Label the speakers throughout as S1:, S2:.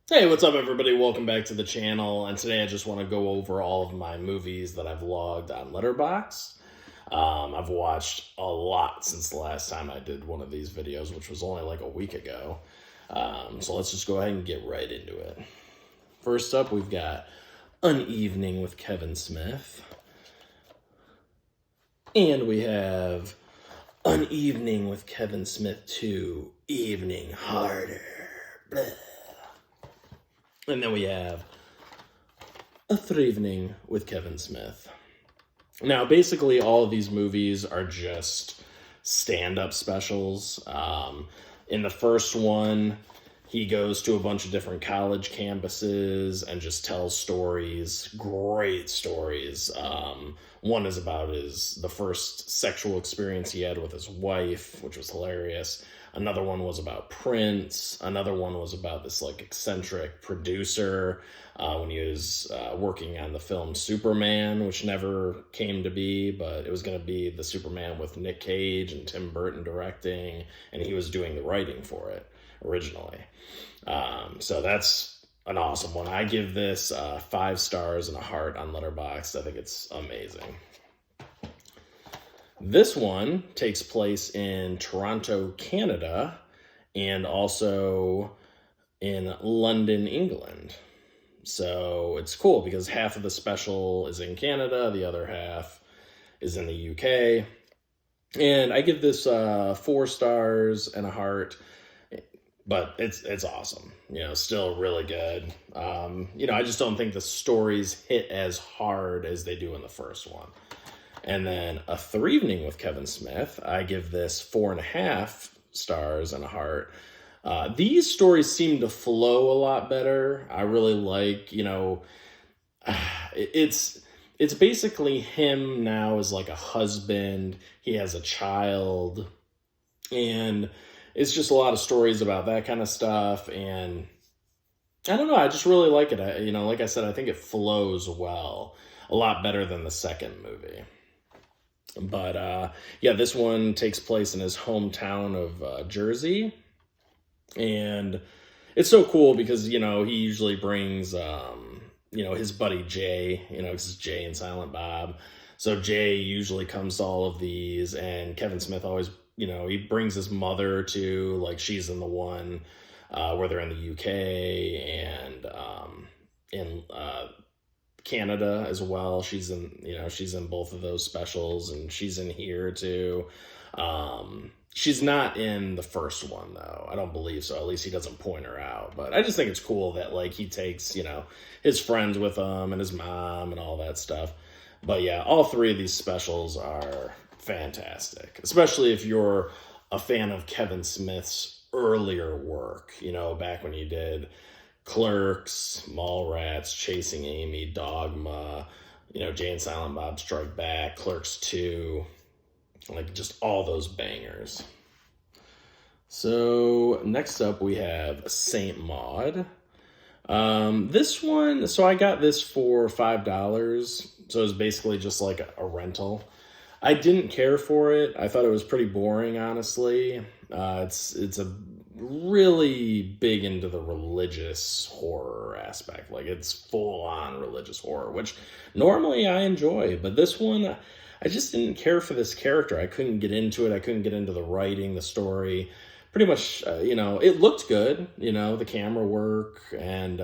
S1: Hey, what's up, everybody? Welcome back to the channel. And today I just want to go over all of my movies that I've logged on Letterboxd. I've watched a lot since the last time I did one of these videos, which was only like a week ago. So let's just go ahead and get right into it. First up, we've got An Evening with Kevin Smith. And we have An Evening with Kevin Smith 2, Evening Harder. Blah. And then we have A Threevening with Kevin Smith. Now, basically, all of these movies are just stand-up specials. In the first one, he goes to a bunch of different college campuses and just tells stories, great stories. One is about the first sexual experience he had with his wife, which was hilarious. Another one was about Prince. Another one was about this like eccentric producer when he was working on the film Superman, which never came to be, but it was going to be the Superman with Nick Cage and Tim Burton directing, and he was doing the writing for it originally. So that's an awesome one. I give this 5 stars and a heart on Letterboxd. I think it's amazing. This one takes place in Toronto, Canada, and also in London, England. So it's cool because half of the special is in Canada, the other half is in the UK. And I give this 4 stars and a heart, but it's awesome. Still really good. I just don't think the stories hit as hard as they do in the first one. And then A Threevening with Kevin Smith, I give this 4.5 stars and a heart. These stories seem to flow a lot better. I really like, it's basically him now as like a husband. He has a child, and it's just a lot of stories about that kind of stuff. And I don't know, I just really like it. Like I said, I think it flows well, a lot better than the second movie. But this one takes place in his hometown of Jersey. And it's so cool because, he usually brings, his buddy Jay, because it's Jay and Silent Bob. So Jay usually comes to all of these, and Kevin Smith always, he brings his mother to, like, she's in the one where they're in the UK and in Canada as well. She's in both of those specials, and she's in here too. She's not in the first one though. I don't believe so. At least he doesn't point her out. But I just think it's cool that like he takes, his friends with him and his mom and all that stuff. But yeah, all 3 of these specials are fantastic, especially if you're a fan of Kevin Smith's earlier work, back when he did Clerks, Mallrats, Chasing Amy, Dogma, Jay and Silent Bob Strike Back, Clerks 2, like just all those bangers. So next up we have Saint Maud. This one, so I got this for $5, so it was basically just like a rental. I didn't care for it. I thought it was pretty boring, honestly. It's a really big into the religious horror aspect. Like it's full on religious horror, which normally I enjoy, but this one, I just didn't care for this character. I couldn't get into it. I couldn't get into the writing, the story. Pretty much, it looked good, the camera work and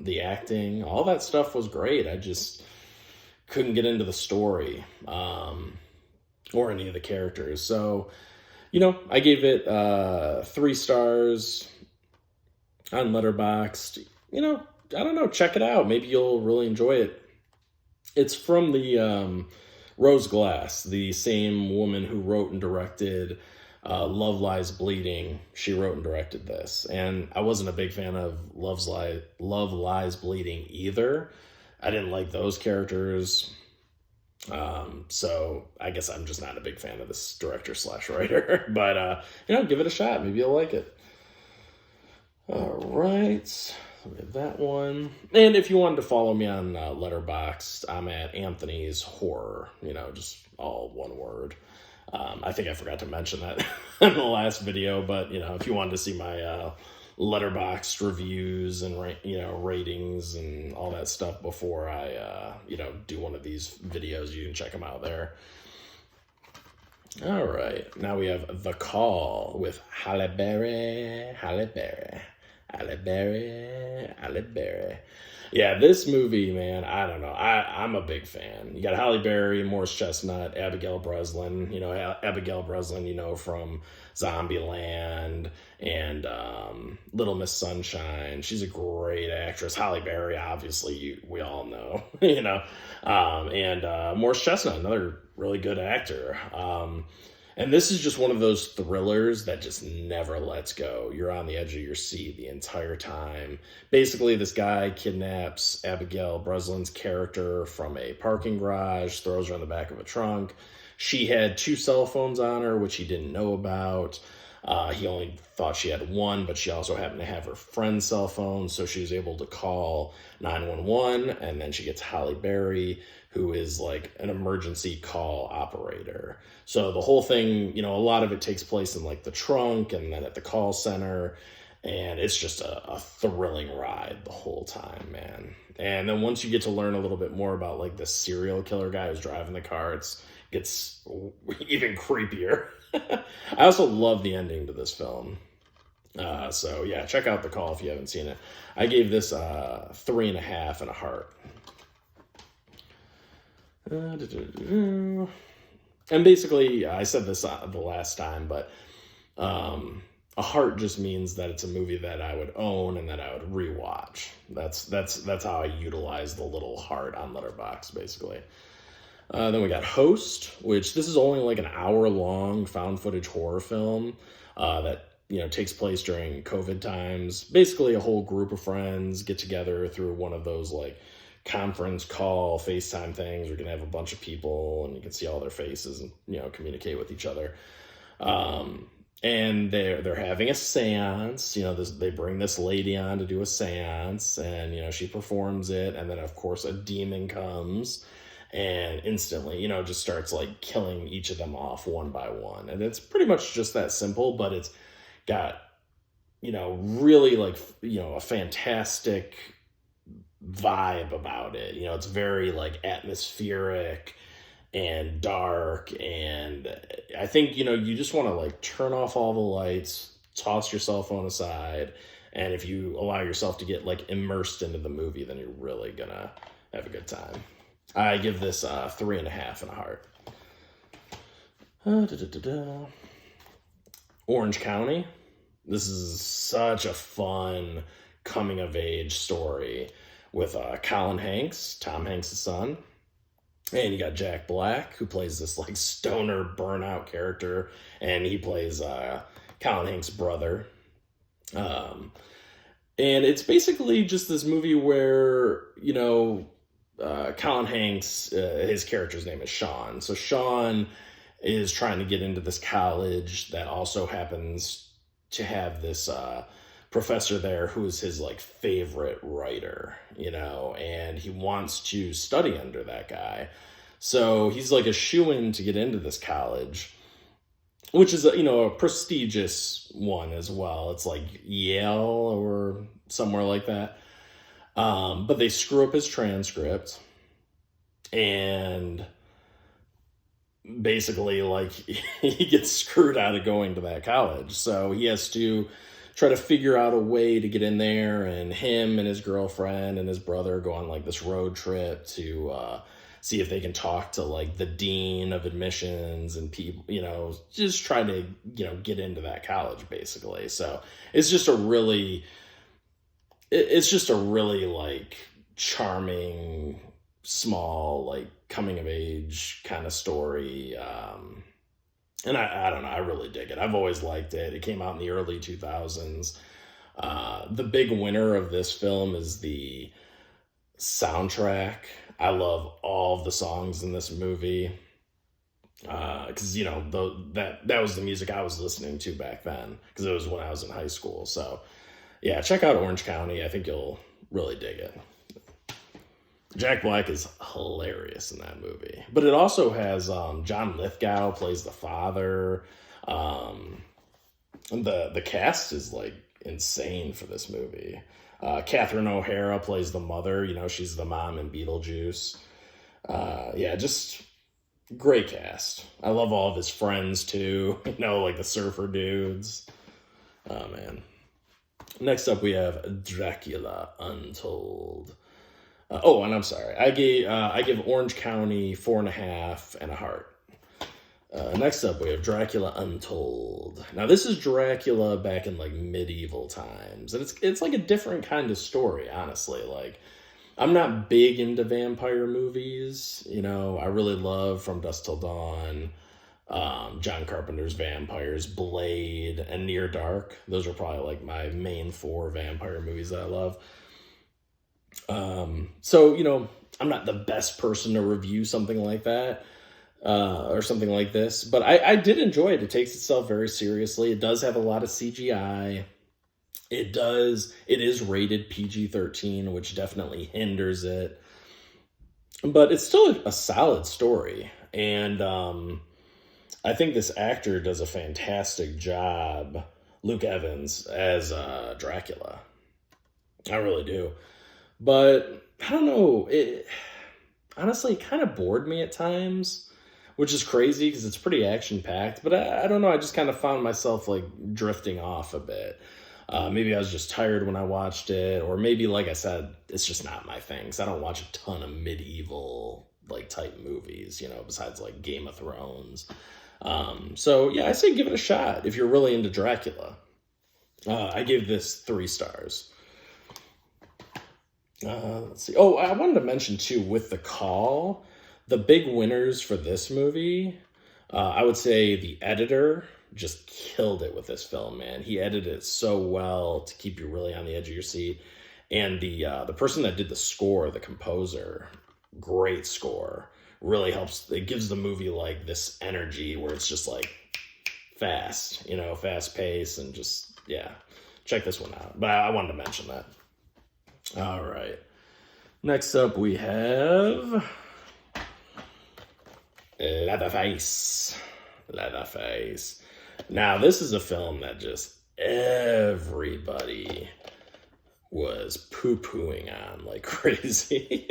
S1: the acting, all that stuff was great. I just couldn't get into the story or any of the characters. So, I gave it 3 stars on Letterboxd. I don't know, check it out. Maybe you'll really enjoy it. It's from the Rose Glass, the same woman who wrote and directed Love Lies Bleeding. She wrote and directed this. And I wasn't a big fan of Love Lies Bleeding either. I didn't like those characters. So I guess I'm just not a big fan of this director / writer, but, give it a shot. Maybe you'll like it. All right. So we have that one. And if you wanted to follow me on Letterboxd, I'm at Anthony's Horror, just all one word. I think I forgot to mention that in the last video, but, if you wanted to see my Letterboxd reviews and ratings and all that stuff before I do one of these videos. You can check them out there. All right, now we have The Call with Halle Berry. Yeah, this movie, man, I don't know. I'm a big fan. You got Halle Berry, Morris Chestnut, Abigail Breslin. Abigail Breslin, from Zombieland and Little Miss Sunshine. She's a great actress. Halle Berry, obviously, we all know, and Morris Chestnut, another really good actor. And this is just one of those thrillers that just never lets go. You're on the edge of your seat the entire time. Basically, this guy kidnaps Abigail Breslin's character from a parking garage, throws her in the back of a trunk. She had 2 cell phones on her, which he didn't know about. He only thought she had one, but she also happened to have her friend's cell phone, so she was able to call 911, and then she gets Halle Berry, who is like an emergency call operator. So the whole thing, a lot of it takes place in like the trunk and then at the call center, and it's just a thrilling ride the whole time, man. And then once you get to learn a little bit more about like the serial killer guy who's driving the car, it gets even creepier. I also love the ending to this film. So yeah, check out The Call if you haven't seen it. I gave this 3.5 and a heart. And basically, I said this the last time, but a heart just means that it's a movie that I would own and that I would rewatch. That's how I utilize the little heart on Letterboxd, basically. Then we got Host, which this is only like an hour-long found footage horror film that takes place during COVID times. Basically, a whole group of friends get together through one of those like conference call, FaceTime things. We're gonna have a bunch of people, and you can see all their faces and communicate with each other. And they're having a seance. They bring this lady on to do a seance, and she performs it, and then of course a demon comes and instantly, just starts like killing each of them off one by one. And it's pretty much just that simple, but it's got, really like, a fantastic vibe about it. It's very like atmospheric and dark. And I think, you just want to like turn off all the lights, toss your cell phone aside. And if you allow yourself to get like immersed into the movie, then you're really gonna have a good time. I give this 3.5 and a heart. Orange County. This is such a fun coming of age story with Colin Hanks, Tom Hanks' son. And you got Jack Black, who plays this like stoner burnout character, and he plays Colin Hanks' brother. And it's basically just this movie where, Colin Hanks, his character's name is Sean. So Sean is trying to get into this college that also happens to have this professor there who is his like favorite writer, and he wants to study under that guy. So he's like a shoo-in to get into this college, which is a prestigious one as well. It's like Yale or somewhere like that. But they screw up his transcript, and basically like he gets screwed out of going to that college. So he has to try to figure out a way to get in there, and him and his girlfriend and his brother go on like this road trip to see if they can talk to like the dean of admissions and people, just try to, get into that college basically. So it's just a really like charming, small, like coming of age kind of story. And I don't know, I really dig it. I've always liked it. It came out in the early 2000s. The big winner of this film is the soundtrack. I love all of the songs in this movie. Because, that was the music I was listening to back then, because it was when I was in high school. So yeah, check out Orange County. I think you'll really dig it. Jack Black is hilarious in that movie. But it also has John Lithgow plays the father. And the cast is like insane for this movie. Catherine O'Hara plays the mother. You know, she's the mom in Beetlejuice. Yeah, just great cast. I love all of his friends too. You know, like the surfer dudes. Oh man. Next up, we have Dracula Untold. And I'm sorry. I give Orange County 4.5 and a heart. Next up, we have Dracula Untold. Now, this is Dracula back in like medieval times, and it's like a different kind of story. Honestly, like I'm not big into vampire movies. You know, I really love From Dusk Till Dawn, John Carpenter's Vampires, Blade, and Near Dark. Those are probably like my main 4 vampire movies that I love. So, you know, I'm not the best person to review something like that, or something like this, but I did enjoy it. It takes itself very seriously. It does have a lot of CGI. It is rated PG-13, which definitely hinders it, but it's still a solid story. And, I think this actor does a fantastic job, Luke Evans, as, Dracula. I really do. But I don't know, it honestly kind of bored me at times, which is crazy because it's pretty action-packed. But I don't know, I just kind of found myself like drifting off a bit. Maybe I was just tired when I watched it, or maybe, like I said, it's just not my thing. 'Cause I don't watch a ton of medieval like type movies, you know, besides like Game of Thrones. So yeah, I say give it a shot if you're really into Dracula. I gave this 3 stars. Let's see. Oh, I wanted to mention too, with The Call, the big winners for this movie, I would say the editor just killed it with this film, man. He edited it so well to keep you really on the edge of your seat. And the person that did the score, the composer, great score. Really helps. It gives the movie like this energy where it's just like fast, you know, fast pace, and just, yeah, check this one out. But I wanted to mention that. All right. Next up, we have Leatherface. Leatherface. Now, this is a film that just everybody was poo-pooing on like crazy.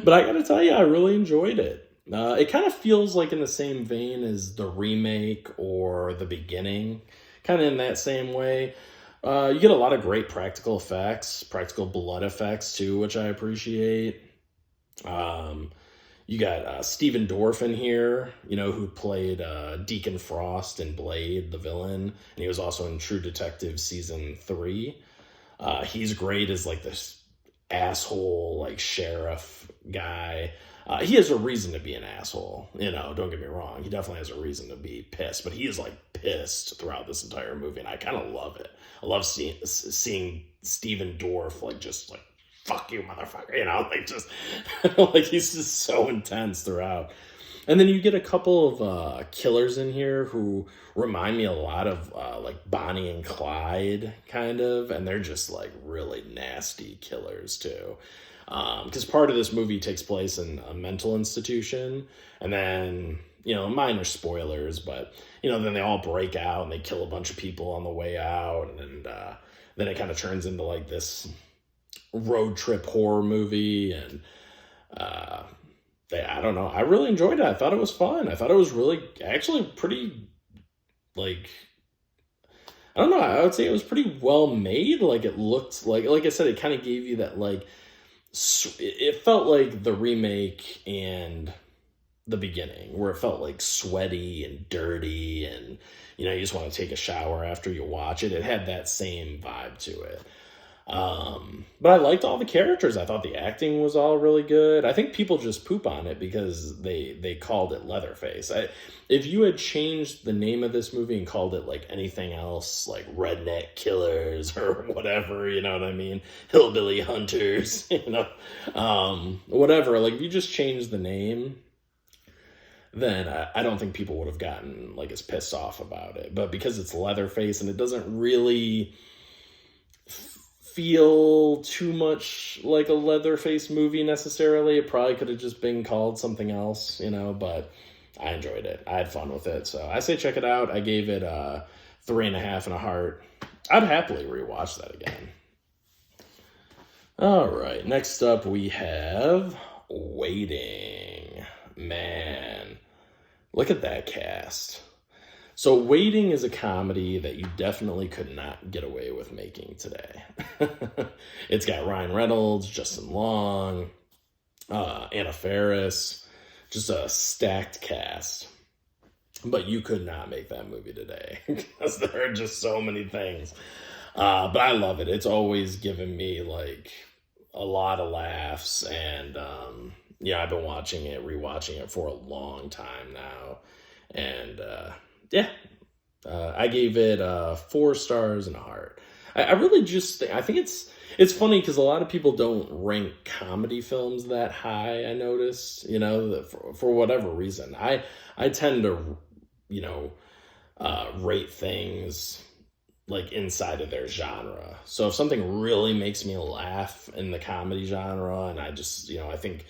S1: But I gotta tell you, I really enjoyed it. It kind of feels like in the same vein as the remake or The Beginning, kind of in that same way. You get a lot of great practical effects, practical blood effects too, which I appreciate. You got Stephen Dorff in here, you know, who played Deacon Frost in Blade, the villain, and he was also in True Detective season 3. He's great as like this asshole, like sheriff guy. He has a reason to be an asshole, you know, don't get me wrong. He definitely has a reason to be pissed, but he is like pissed throughout this entire movie, and I kind of love it. I love seeing Stephen Dorff like just like, fuck you, motherfucker, you know, like just like he's just so intense throughout. And then you get a couple of killers in here who remind me a lot of like Bonnie and Clyde, kind of, and they're just like really nasty killers too. Because part of this movie takes place in a mental institution, and then, you know, minor spoilers, but, you know, then they all break out and they kill a bunch of people on the way out, and then it kind of turns into like this road trip horror movie, and I don't know. I really enjoyed it. I thought it was fun. I thought it was really, actually pretty, like, I don't know. I would say it was pretty well made. Like, it looked like I said, it kind of gave you that, like, it felt like the remake and The Beginning, where it felt like sweaty and dirty, and, you know, you just want to take a shower after you watch it. It had that same vibe to it. But I liked all the characters. I thought the acting was all really good. I think people just poop on it because they called it Leatherface. If you had changed the name of this movie and called it like anything else, like Redneck Killers or whatever, you know what I mean? Hillbilly Hunters, you know, whatever. Like, if you just changed the name, then I don't think people would have gotten like as pissed off about it. But because it's Leatherface and it doesn't really feel too much like a Leatherface movie necessarily, it probably could have just been called something else, you know, but I enjoyed it. I had fun with it. So I say check it out. I gave it 3.5 and a heart. I'd happily rewatch that again. All right, next up we have Waiting. Man, look at that cast. So Waiting is a comedy that you definitely could not get away with making today. It's got Ryan Reynolds, Justin Long, Anna Faris, just a stacked cast. But you could not make that movie today because there are just so many things. But I love it. It's always given me like a lot of laughs, and yeah, I've been rewatching it for a long time now, and yeah, I gave it 4 stars and a heart. I really just I think it's funny because a lot of people don't rank comedy films that high. I noticed, for whatever reason, I tend to, rate things like inside of their genre. So if something really makes me laugh in the comedy genre, and I just, I think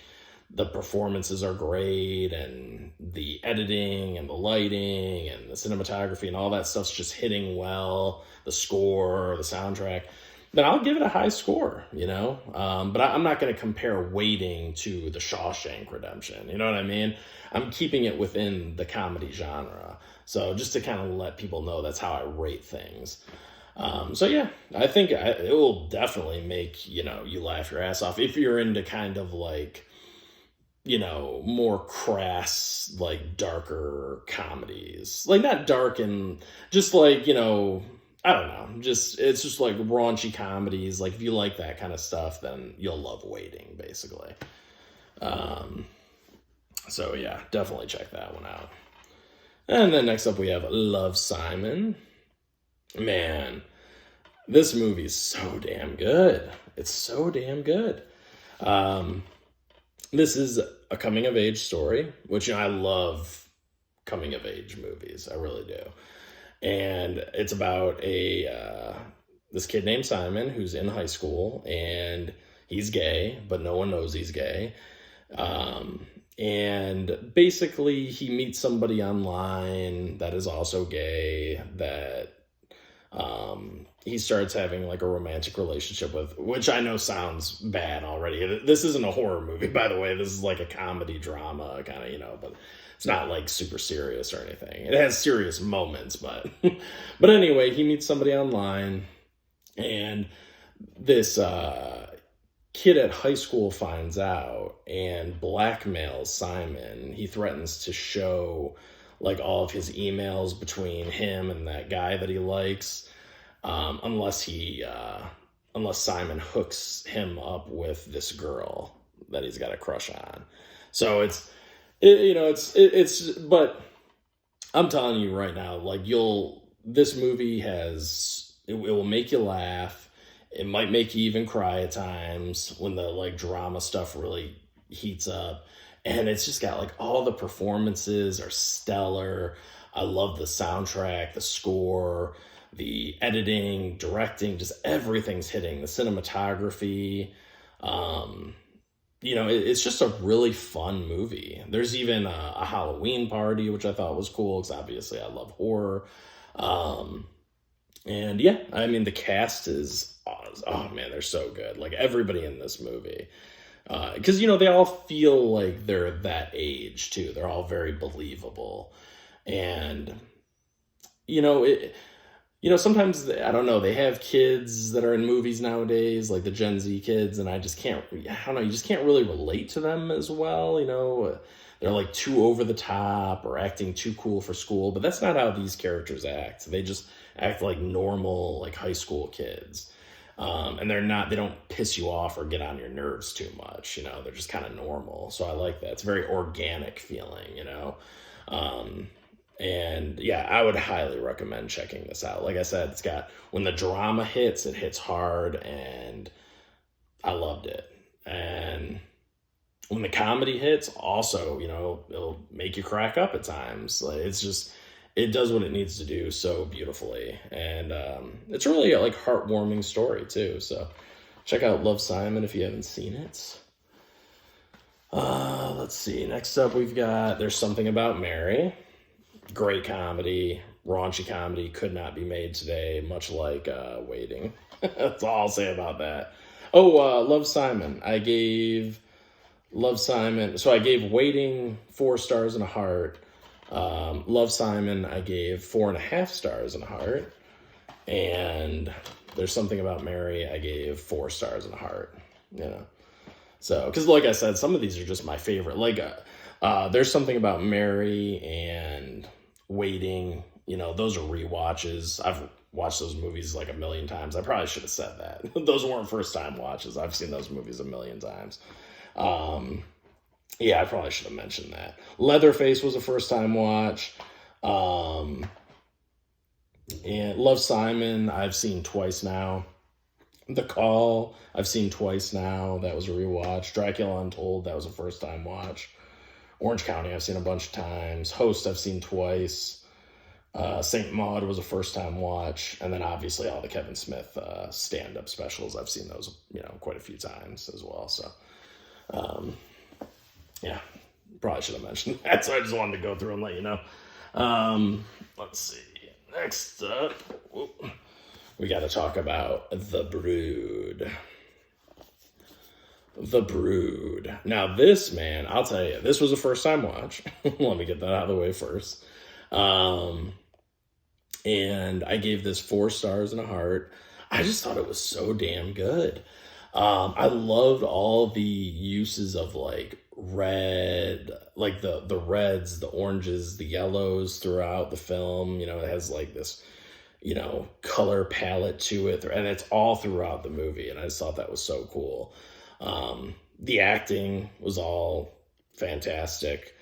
S1: the performances are great, and the editing and the lighting and the cinematography and all that stuff's just hitting well, the score, the soundtrack, then I'll give it a high score, But I'm not going to compare Waiting to The Shawshank Redemption. You know what I mean? I'm keeping it within the comedy genre. So just to kind of let people know that's how I rate things. So yeah, I think it will definitely make, you laugh your ass off if you're into kind of like, more crass, like darker comedies. Like not dark and just like, I don't know, it's just like raunchy comedies. Like if you like that kind of stuff, then you'll love Waiting, basically. So yeah, definitely check that one out. And then next up we have Love, Simon. Man, this movie is so damn good. It's so damn good. This is a coming of age story, which I love coming of age movies. I really do. And it's about this kid named Simon who's in high school, and he's gay, but no one knows he's gay. And basically he meets somebody online that is also gay that he starts having like a romantic relationship with, which I know sounds bad already. This isn't a horror movie, by the way. This is like a comedy drama kind of, but it's not like super serious or anything. It has serious moments, but but anyway, he meets somebody online, and this kid at high school finds out and blackmails Simon. He threatens to show like all of his emails between him and that guy that he likes, unless Simon hooks him up with this girl that he's got a crush on. So but I'm telling you right now, like this movie it will make you laugh. It might make you even cry at times when the like drama stuff really heats up. And it's just got like all the performances are stellar. I love the soundtrack, the score, the editing, directing, just everything's hitting. The cinematography. It's just a really fun movie. There's even a Halloween party, which I thought was cool because obviously I love horror. And yeah, I mean, the cast is, oh man, they're so good. Like everybody in this movie. Because, they all feel like they're that age too. They're all very believable. And, sometimes, I don't know, they have kids that are in movies nowadays, like the Gen Z kids, and I just can't really relate to them as well, They're like too over the top or acting too cool for school, but that's not how these characters act. They just act like normal, like high school kids. And they don't piss you off or get on your nerves too much, they're just kind of normal. So I like that. It's a very organic feeling, and yeah, I would highly recommend checking this out. Like I said, it's got, when the drama hits, it hits hard, and I loved it. And when the comedy hits, also, it'll make you crack up at times. Like it does what it needs to do so beautifully. And it's really a like heartwarming story too. So check out Love, Simon if you haven't seen it. Let's see. Next up we've got There's Something About Mary. Great comedy. raunchy comedy could not be made today, much like Waiting. That's all I'll say about that. Oh, Love Simon. I gave Love Simon. So I gave Waiting 4 stars and a heart. Love Simon, I gave 4.5 stars and a heart. And There's Something About Mary, I gave 4 stars and a heart. You know, so because like I said, some of these are just my favorite. Like, There's Something About Mary and Waiting. You know, those are rewatches. I've watched those movies like a million times. I probably should have said that. Those weren't first time watches. I've seen those movies a million times. Yeah, I probably should have mentioned that. Leatherface was a first time watch. And Love Simon, I've seen twice now. The Call, I've seen twice now. That was a rewatch. Dracula Untold, that was a first time watch. Orange County, I've seen a bunch of times. Host, I've seen twice. Saint Maud was a first time watch. And then obviously all the Kevin Smith stand up specials, I've seen those, quite a few times as well. So, yeah, probably should have mentioned that. So I just wanted to go through and let you know. Let's see. Next up, we got to talk about The Brood. The Brood. Now this, man, I'll tell you, this was a first time watch. Let me get that out of the way first. And I gave this 4 stars and a heart. I just thought it was so damn good. I loved all the uses of like red, like the reds, the oranges, the yellows throughout the film. It has like this, color palette to it, and it's all throughout the movie. And I just thought that was so cool. The acting was all fantastic.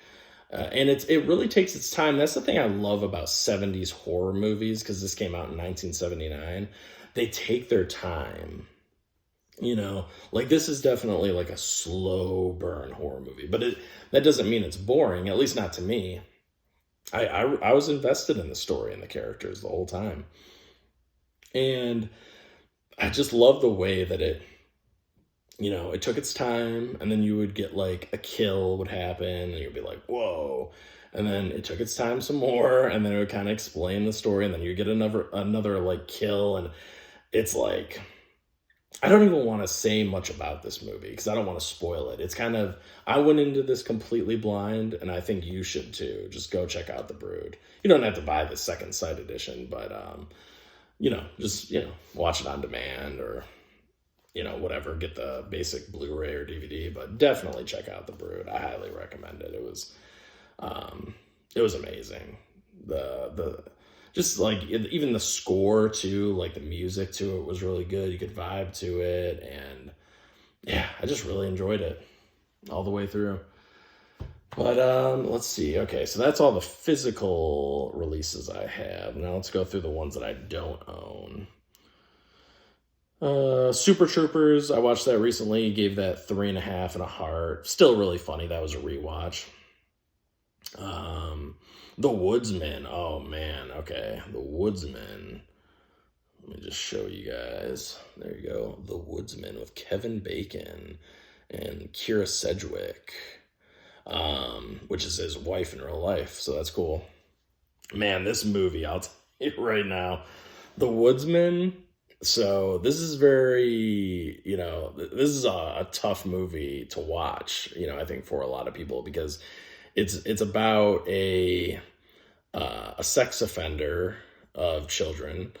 S1: And it really takes its time. That's the thing I love about 70s horror movies, because this came out in 1979. They take their time. Like this is definitely like a slow burn horror movie, but that doesn't mean it's boring, at least not to me. I was invested in the story and the characters the whole time. And I just love the way that it took its time, and then you would get like a kill would happen and you'd be like, whoa. And then it took its time some more, and then it would kind of explain the story, and then you get another like kill. And it's like, I don't even want to say much about this movie because I don't want to spoil it. It's kind of, I went into this completely blind, and I think you should too. Just go check out The Brood. You don't have to buy the second sight edition, but, just, watch it on demand or, whatever, get the basic Blu-ray or DVD, but definitely check out The Brood. I highly recommend it. It was amazing. Just like even the score too, like the music to it was really good. You could vibe to it, and yeah, I just really enjoyed it all the way through. But let's see. Okay, so that's all the physical releases I have. Now let's go through the ones that I don't own. Super Troopers, I watched that recently, gave that 3.5 and a heart. Still really funny. That was a rewatch. The Woodsman. Oh man. Okay. The Woodsman. Let me just show you guys. There you go. The Woodsman with Kevin Bacon and Kira Sedgwick, which is his wife in real life. So that's cool. Man, this movie, I'll tell you right now, The Woodsman. So this is very, this is a tough movie to watch, I think for a lot of people, because it's about a sex offender of children,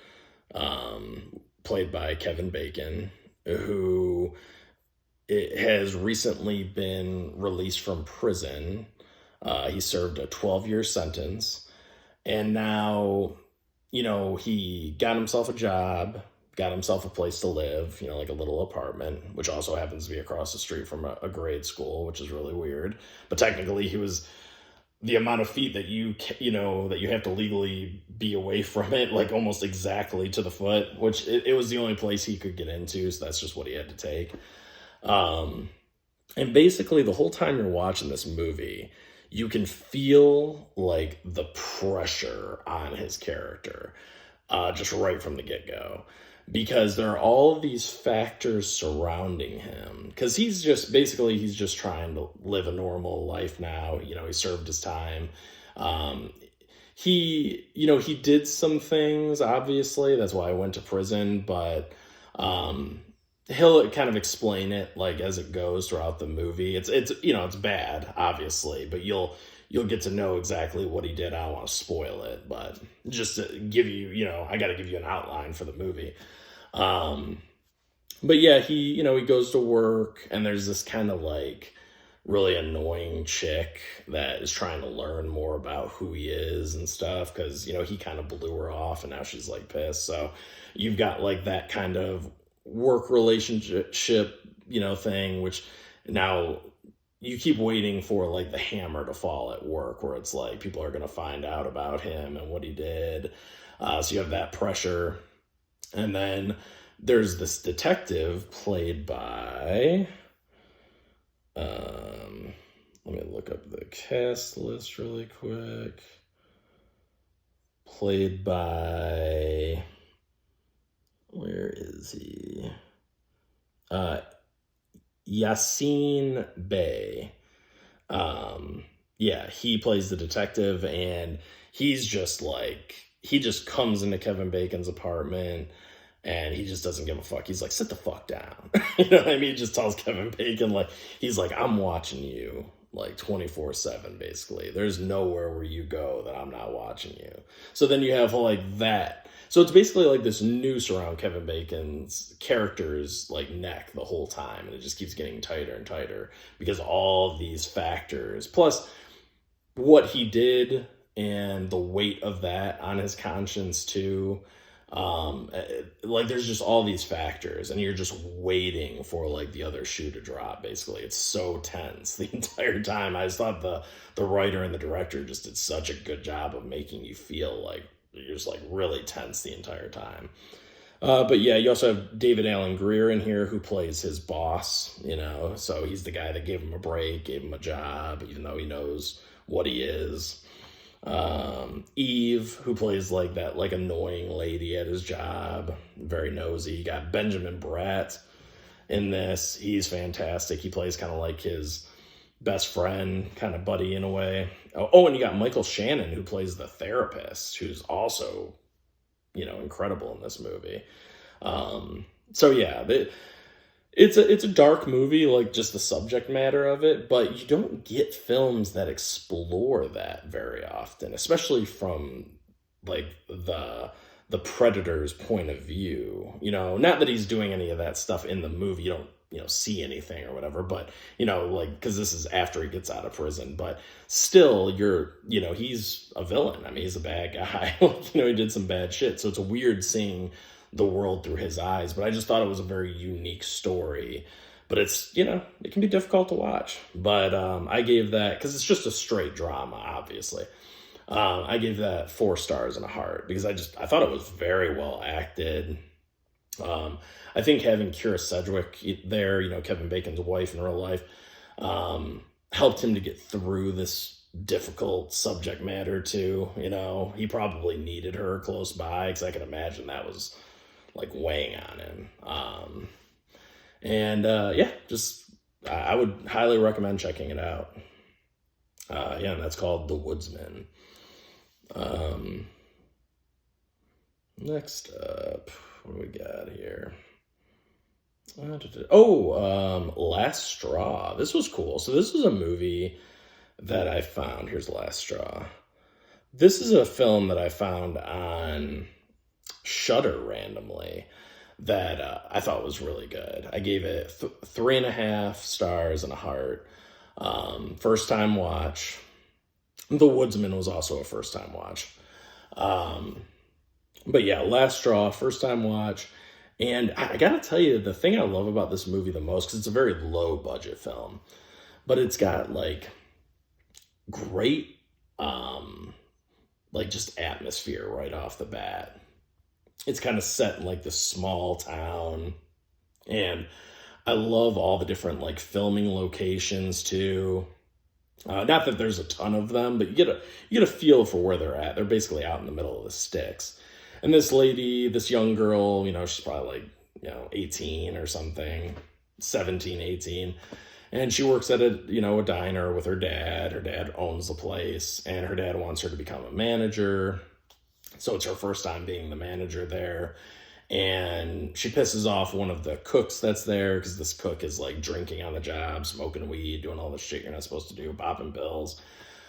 S1: played by Kevin Bacon, who has recently been released from prison. He served a 12-year sentence, and now, he got himself a job, got himself a place to live, like a little apartment, which also happens to be across the street from a grade school, which is really weird. But technically he was the amount of feet that you have to legally be away from it, like almost exactly to the foot, which it was the only place he could get into. So that's just what he had to take. And basically the whole time you're watching this movie, you can feel like the pressure on his character, just right from the get-go. Because there are all of these factors surrounding him. Because he's just trying to live a normal life now. He served his time. he did some things, obviously. That's why I went to prison, but um he'll kind of explain it like as it goes throughout the movie. It's bad, obviously, but you'll get to know exactly what he did. I don't want to spoil it, but just to give you, I got to give you an outline for the movie. Um but yeah, he goes to work, and there's this kind of like really annoying chick that is trying to learn more about who he is and stuff, because he kind of blew her off, and now she's like pissed. So you've got like that kind of work relationship thing, which now you keep waiting for like the hammer to fall at work, where it's like people are going to find out about him and what he did. So you have that pressure. And then there's this detective played by let me look up the cast list really quick. Played by, where is he? Uh, Yassine Bey. Yeah, he plays the detective, and he just comes into Kevin Bacon's apartment, and he just doesn't give a fuck. He's like, sit the fuck down. You know what I mean? He just tells Kevin Bacon, like, he's like, I'm watching you like 24/7, basically. There's nowhere where you go that I'm not watching you. So then you have like that. So it's basically like this noose around Kevin Bacon's character's like neck the whole time. And it just keeps getting tighter and tighter because all of these factors, plus what he did and the weight of that on his conscience too. Like there's just all these factors, and you're just waiting for like the other shoe to drop. Basically, it's so tense the entire time. I just thought the writer and the director just did such a good job of making you feel like you're just like really tense the entire time. But yeah, you also have David Alan Grier in here, who plays his boss. So he's the guy that gave him a break, gave him a job, even though he knows what he is. Eve, who plays like that like annoying lady at his job, very nosy. You got Benjamin Bratt in this. He's fantastic. He plays kind of like his best friend, kind of buddy in a way. And you got Michael Shannon, who plays the therapist, who's also incredible in this movie. So yeah, it's a dark movie, like just the subject matter of it, but you don't get films that explore that very often, especially from like the predator's point of view. Not that he's doing any of that stuff in the movie. You don't see anything or whatever, but like, because this is after he gets out of prison, but still he's a villain. I mean, he's a bad guy. He did some bad shit, so it's a weird seeing the world through his eyes. But I just thought it was a very unique story. But it's it can be difficult to watch. But I gave that, because it's just a straight drama, obviously. I gave that 4 stars and a heart, because I thought it was very well acted. I think having Kira Sedgwick there, Kevin Bacon's wife in real life, helped him to get through this difficult subject matter too. He probably needed her close by, because I can imagine that was like weighing on him. I would highly recommend checking it out. And that's called The Woodsman. Next up, what do we got here? Last Straw. This was cool. So this was a movie that I found. Here's Last Straw. This is a film that I found on Shudder randomly that I thought was really good. I gave it 3.5 stars and a heart. First time watch. The Woodsman was also a first time watch. But yeah, Last Straw, first time watch. And I gotta tell you, the thing I love about this movie the most, because it's a very low budget film, but it's got like great like just atmosphere right off the bat. It's kind of set in like this small town, and I love all the different like filming locations too. Not that there's a ton of them, but you get a feel for where they're at. They're basically out in the middle of the sticks. And this lady, this young girl, she's probably like, 18 or something, 17, 18. And she works at a diner with her dad. Her dad owns the place, and her dad wants her to become a manager. So it's her first time being the manager there. And she pisses off one of the cooks that's there because this cook is like drinking on the job, smoking weed, doing all the shit you're not supposed to do, popping pills.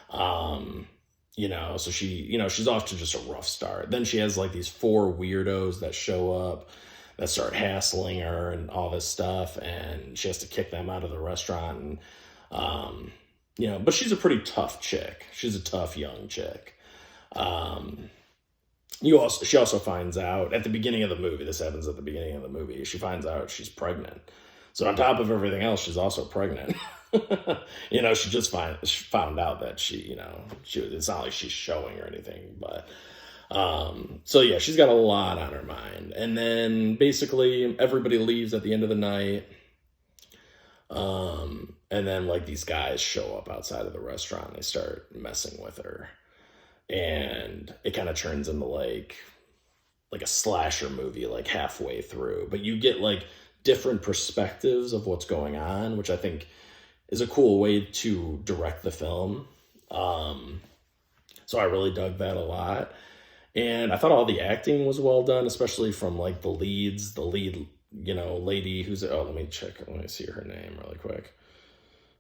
S1: So she's off to just a rough start. Then she has like these four weirdos that show up that start hassling her and all this stuff, and she has to kick them out of the restaurant. And but she's a pretty tough chick. She's a tough young chick. She also finds out at the beginning of the movie. This happens at the beginning of the movie. She finds out she's pregnant. So on top of everything else, she's also pregnant. She just found out that it's not like she's showing or anything, but she's got a lot on her mind. And then basically everybody leaves at the end of the night. And then like these guys show up outside of the restaurant. They start messing with her, and it kind of turns into like a slasher movie, like halfway through, but you get like different perspectives of what's going on, which I think is a cool way to direct the film. So I really dug that a lot. And I thought all the acting was well done, especially from like the lead, lady who's, let me check. Let me see her name really quick.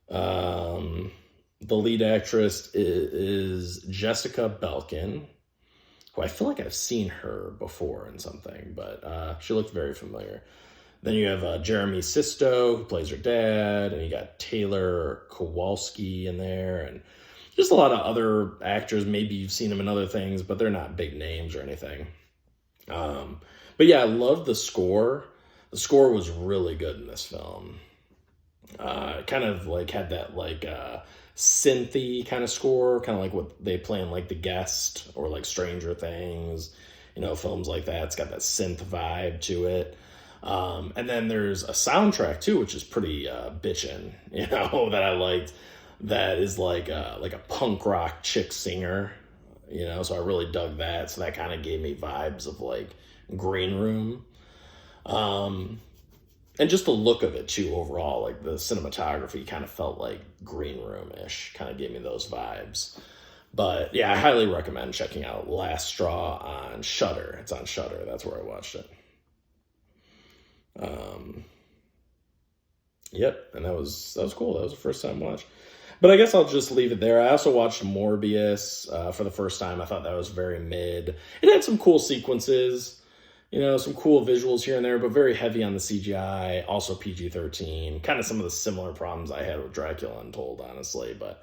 S1: The lead actress is Jessica Belkin, who I feel like I've seen her before in something, but she looked very familiar. Then you have Jeremy Sisto, who plays her dad, and you got Taylor Kowalski in there, and just a lot of other actors. Maybe you've seen them in other things, but they're not big names or anything. But yeah, I love the score. The score was really good in this film. Kind of like had that like synthy kind of score, kind of like what they play in like The Guest or like Stranger Things, films like that. It's got that synth vibe to it. And then there's a soundtrack too, which is pretty bitchin', that I liked. That is like a punk rock chick singer, so I really dug that. So that kind of gave me vibes of like Green Room. And just the look of it too, overall, like the cinematography kind of felt like Green Room-ish, kind of gave me those vibes. But yeah, I highly recommend checking out Last Straw on Shudder. It's on Shudder. That's where I watched it. Yep, and that was cool. That was the first time watch. But I guess I'll just leave it there. I also watched Morbius for the first time. I thought that was very mid. It had some cool sequences. Some cool visuals here and there, but very heavy on the CGI, also PG-13. Kind of some of the similar problems I had with Dracula Untold, honestly, but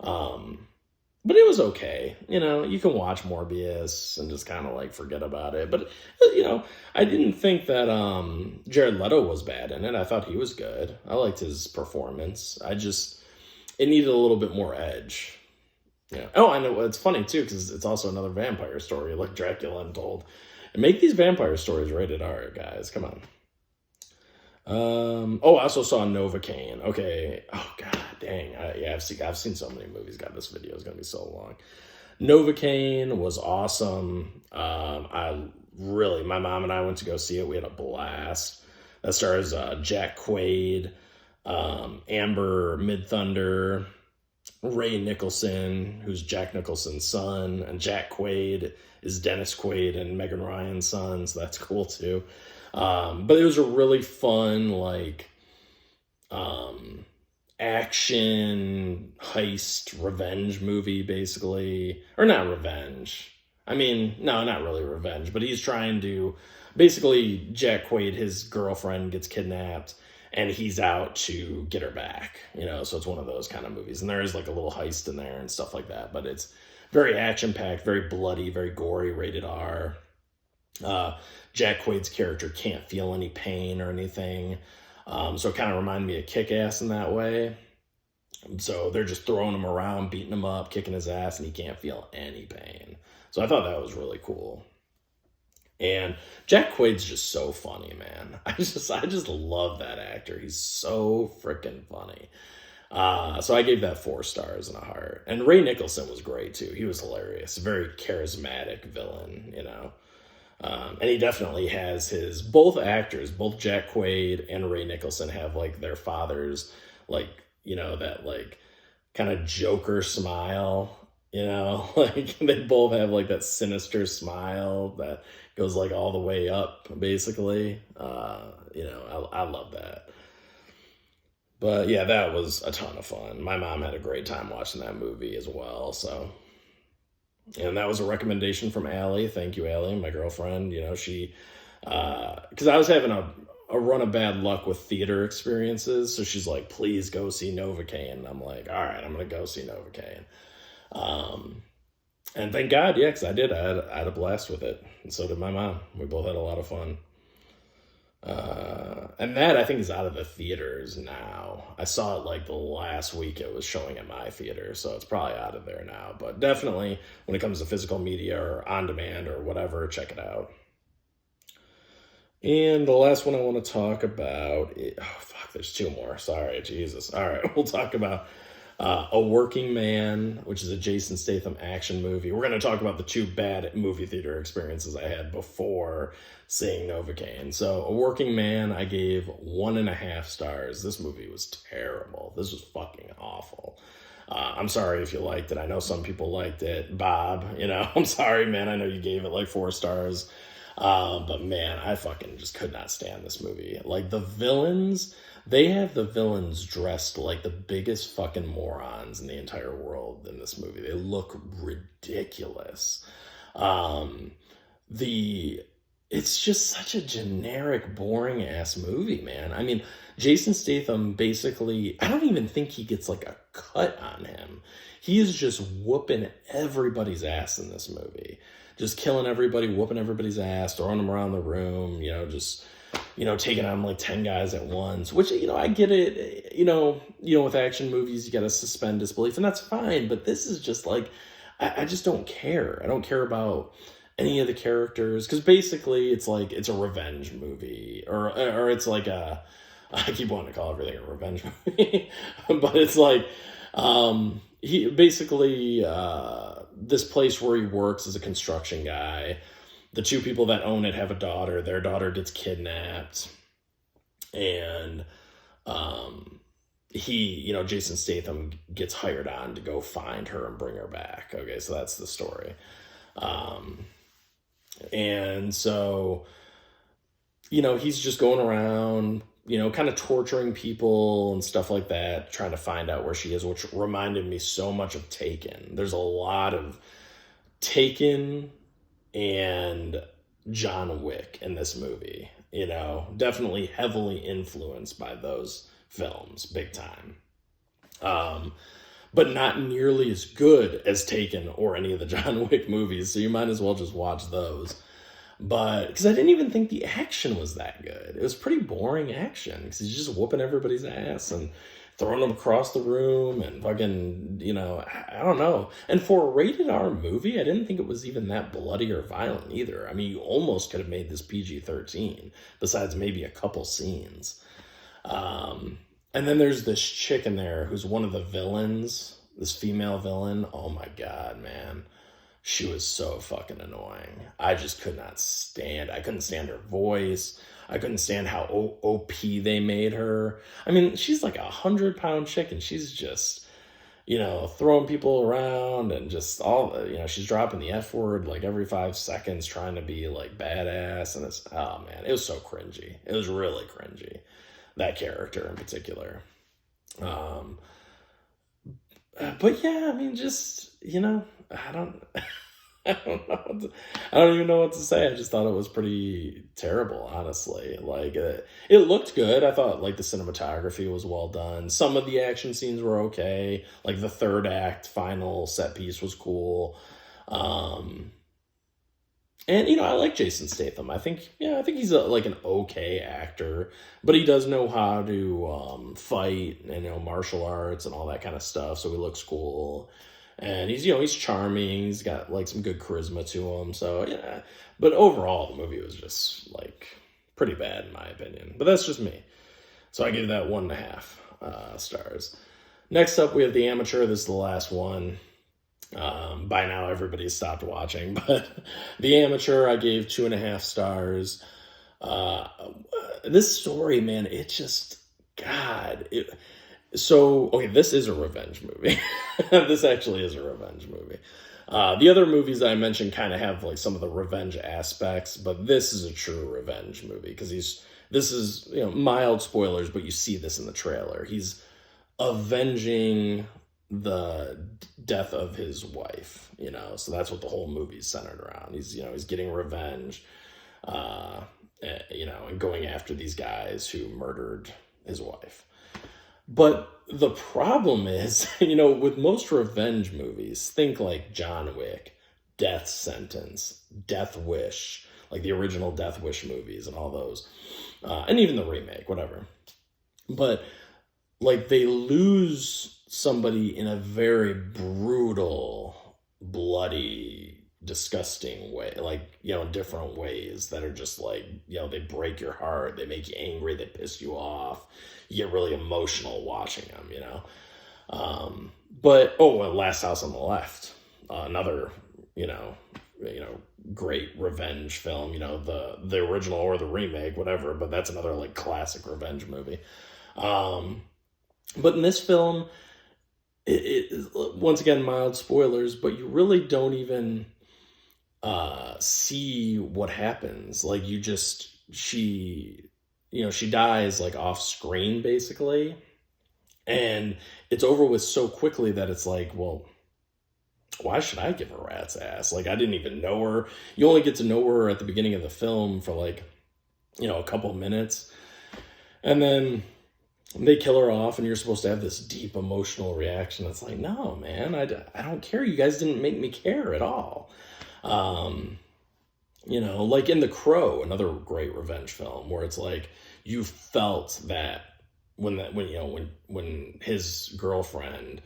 S1: it was okay. You can watch Morbius and just kind of like forget about it. But, I didn't think that Jared Leto was bad in it. I thought he was good. I liked his performance. It needed a little bit more edge. Yeah. Oh, I know. It's funny, too, because it's also another vampire story, like Dracula Untold. And make these vampire stories rated R, guys. Come on. I also saw Novocaine. Okay. Oh, god dang. I've seen so many movies. God, this video is going to be so long. Novocaine was awesome. My mom and I went to go see it. We had a blast. That stars Jack Quaid, Amber Midthunder, Ray Nicholson, who's Jack Nicholson's son, and Jack Quaid is Dennis Quaid and Megan Ryan's son, so that's cool too. But it was a really fun, like, action, heist, revenge movie, basically. Or not revenge. I mean, no, not really revenge, but he's trying to, basically, Jack Quaid, his girlfriend gets kidnapped, and he's out to get her back, so it's one of those kind of movies. And there is like a little heist in there and stuff like that, but it's very action-packed, very bloody, very gory, rated R. Jack Quaid's character can't feel any pain or anything. So it kind of reminded me of Kick-Ass in that way. So they're just throwing him around, beating him up, kicking his ass, and he can't feel any pain. So I thought that was really cool. And Jack Quaid's just so funny, man. I just love that actor. He's so freaking funny. So I gave that 4 stars and a heart. And Ray Nicholson was great too. He was hilarious. A very charismatic villain, and he definitely has both actors, both Jack Quaid and Ray Nicholson have like their fathers like, that like kind of Joker smile, like they both have like that sinister smile that goes like all the way up, basically. I love that. But yeah, that was a ton of fun. My mom had a great time watching that movie as well. So, and that was a recommendation from Allie. Thank you, Allie, my girlfriend. She, because I was having a run of bad luck with theater experiences. So she's like, please go see Novocaine. And I'm like, all right, I'm going to go see Novocaine. And thank God, yeah, because I did. I had a blast with it. And so did my mom. We both had a lot of fun. And that I think is out of the theaters now. I saw it like the last week it was showing at my theater, so it's probably out of there now. But definitely when it comes to physical media or on demand or whatever, check it out. And the last one I want to talk about, there's two more. Sorry, Jesus. All right, we'll talk about A Working Man, which is a Jason Statham action movie. We're going to talk about the two bad movie theater experiences I had before seeing Novocaine. So A Working Man, I gave 1.5 stars. This movie was terrible. This was fucking awful. I'm sorry if you liked it. I know some people liked it. Bob, I'm sorry, man. I know you gave it like 4 stars. But man, I fucking just could not stand this movie. Like the villains, they have the villains dressed like the biggest fucking morons in the entire world in this movie. They look ridiculous. It's just such a generic, boring ass movie, man. I mean, Jason Statham basically, I don't even think he gets like a cut on him. He is just whooping everybody's ass in this movie. Just killing everybody, whooping everybody's ass, throwing them around the room, just taking on like 10 guys at once, which, I get it, with action movies, you got to suspend disbelief, and that's fine. But this is just like, I just don't care. I don't care about any of the characters, because basically it's like, it's a revenge movie, or it's like I keep wanting to call everything a revenge movie, but it's like, he basically, this place where he works as a construction guy, the two people that own it have a daughter. Their daughter gets kidnapped, and Jason Statham gets hired on to go find her and bring her back. Okay, so that's the story. And so, he's just going around, kind of torturing people and stuff like that, trying to find out where she is, which reminded me so much of Taken. There's a lot of Taken and John Wick in this movie, definitely heavily influenced by those films, big time. But not nearly as good as Taken or any of the John Wick movies, so you might as well just watch those. But, because I didn't even think the action was that good. It was pretty boring action, because he's just whooping everybody's ass and throwing them across the room and fucking, I don't know. And for a rated R movie, I didn't think it was even that bloody or violent either. I mean, you almost could have made this PG-13, besides maybe a couple scenes. And then there's this chick in there who's one of the villains, this female villain. Oh my God, man. She was so fucking annoying. I just could not stand. I couldn't stand her voice. I couldn't stand how OP they made her. I mean, she's like 100-pound chick, and she's just, throwing people around and just all, she's dropping the F word like every 5 seconds, trying to be like badass. And it's, oh man, it was so cringy. It was really cringy. That character in particular. But yeah, I mean, just, I don't know. I don't even know what to say. I just thought it was pretty terrible, honestly. Like, it looked good. I thought, like, the cinematography was well done. Some of the action scenes were okay. Like, the third act final set piece was cool. And, I like Jason Statham. I think he's like an okay actor, but he does know how to fight and, martial arts and all that kind of stuff. So he looks cool. And he's charming. He's got like some good charisma to him. So yeah, but overall the movie was just like pretty bad in my opinion. But that's just me. So I give that 1.5 stars. Next up we have The Amateur. This is the last one. By now everybody's stopped watching, but The Amateur I gave 2.5 stars. This story, man, it just, God, So, okay, this is a revenge movie. This actually is a revenge movie. The other movies that I mentioned kind of have like some of the revenge aspects, but this is a true revenge movie because this is, mild spoilers, but you see this in the trailer. He's avenging the death of his wife, so that's what the whole movie's centered around. He's getting revenge, and going after these guys who murdered his wife. But the problem is, with most revenge movies, think like John Wick, Death Sentence, Death Wish, like the original Death Wish movies and all those, and even the remake, whatever. But like they lose somebody in a very brutal, bloody, disgusting way, like, different ways that are just like, they break your heart, they make you angry, they piss you off, you get really emotional watching them, but well, Last House on the Left, another, great revenge film, the original or the remake, whatever, but that's another like classic revenge movie. But in this film, it once again, mild spoilers, but you really don't even see what happens. Like she dies like off screen basically, and it's over with so quickly that it's like, well, why should I give a rat's ass? Like, I didn't even know her. You only get to know her at the beginning of the film for like, a couple minutes, and then they kill her off, and you're supposed to have this deep emotional reaction. It's like, no, man, I don't care. You guys didn't make me care at all. Like in The Crow, another great revenge film, where it's like you felt that when his girlfriend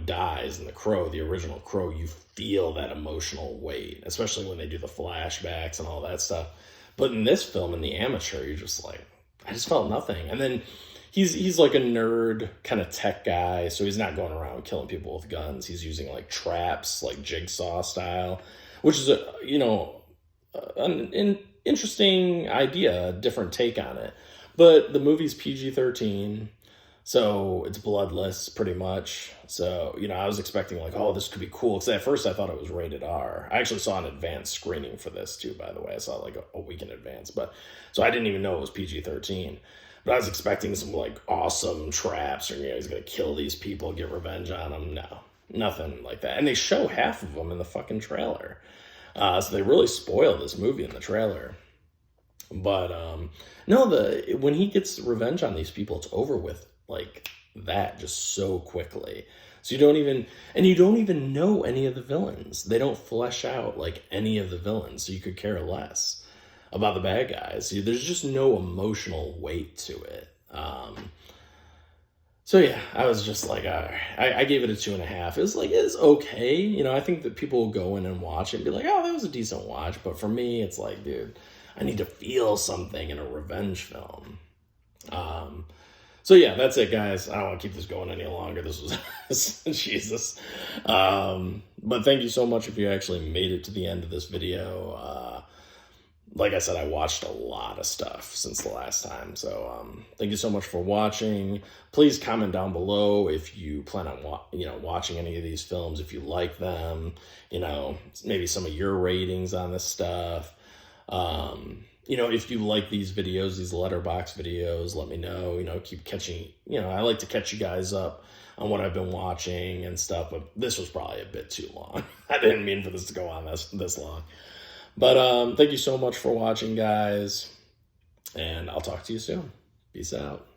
S1: dies in The Crow, the original Crow, you feel that emotional weight, especially when they do the flashbacks and all that stuff. But in this film, in The Amateur, you're just like, I just felt nothing. And then he's like a nerd kind of tech guy, so he's not going around killing people with guns. He's using like traps, like Jigsaw style, which is an interesting idea, a different take on it. But the movie's PG-13, so it's bloodless pretty much. So, I was expecting like, oh, this could be cool. Because at first I thought it was rated R. I actually saw an advanced screening for this too, by the way. I saw it like a week in advance. So I didn't even know it was PG-13. But I was expecting some like awesome traps, or he's gonna kill these people, get revenge on them. No, nothing like that. And they show half of them in the fucking trailer, so they really spoil this movie in the trailer. But no, when he gets revenge on these people, it's over with like that, just so quickly. So you don't even know any of the villains. They don't flesh out like any of the villains, so you could care less about the bad guys. There's just no emotional weight to it. So yeah, I was just like, I gave it a 2.5. It was like, it's okay. I think that people will go in and watch it and be like, oh, that was a decent watch. But for me, it's like, dude, I need to feel something in a revenge film. So yeah, that's it, guys. I don't want to keep this going any longer. This was Jesus. But thank you so much if you actually made it to the end of this video. Like I said, I watched a lot of stuff since the last time. So thank you so much for watching. Please comment down below if you plan on watching any of these films, if you like them, maybe some of your ratings on this stuff. If you like these videos, these Letterboxd videos, let me know. Keep catching, I like to catch you guys up on what I've been watching and stuff, but this was probably a bit too long. I didn't mean for this to go on this long. But thank you so much for watching, guys, and I'll talk to you soon. Peace out.